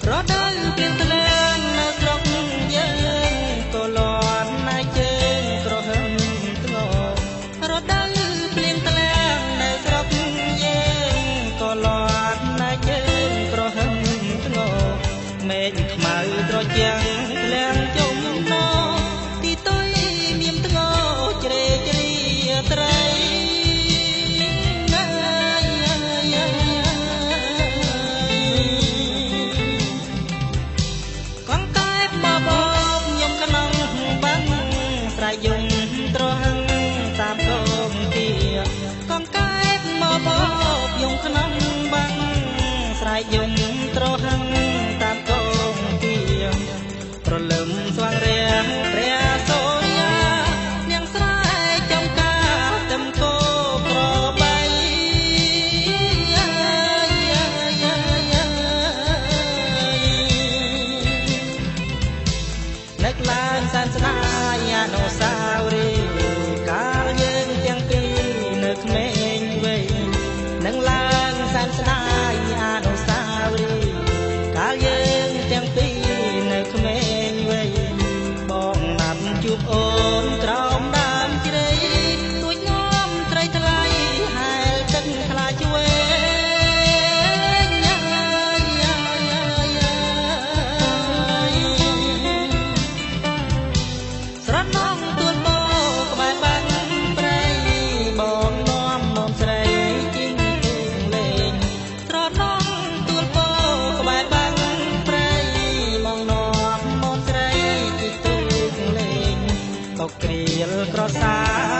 រដូវព្រៀងធ្លាក់នៅស្រុកយើងក៏លាន់ណាជើងក្រហមធ្ងរដូវព្រៀងធ្លាក់នៅស្រុកយើងក៏លាន់ណាជើងក្រហមធ្ងមេឃខ្មៅត្រជាក់ធ្លាក់ជុំណទីទុយមានធ្ងជ្រេជ្រាត្រីយំត្រហឹងតាមដងទាកងកែបមកបបយំក្នុងបាំងស្រែកយំត្រហឹងតាមដងទាប្រលឹមស្វាងរាំងព្រះសូរ្យានាងស្រែកចំការទឹមកោក្របីនឹកឡើងសែនស្នាយអនុស្សាវរីយ៍កាលយើងទាំងពីរនៅក្មេងវ័យនឹងឡើងសែនស្នាយអនុស្សាវរីយ៍កាលយើងទាំងពីរនៅក្មេងវ័យបងណាត់ជួបអូនក្រោមដើមជ្រៃទួចងំត្រីថ្លៃហែលទឹកថ្លាឆ្វេងស្រណងទួនបោក្បែរបាំងព្រៃបងនាំមុំស្រីជីងទូងលេងស្រណងទួនបោក្បែរបាំងព្រៃបងនាំមុំស្រីជីងទូងលេងបោកគ្រៀលក្រសា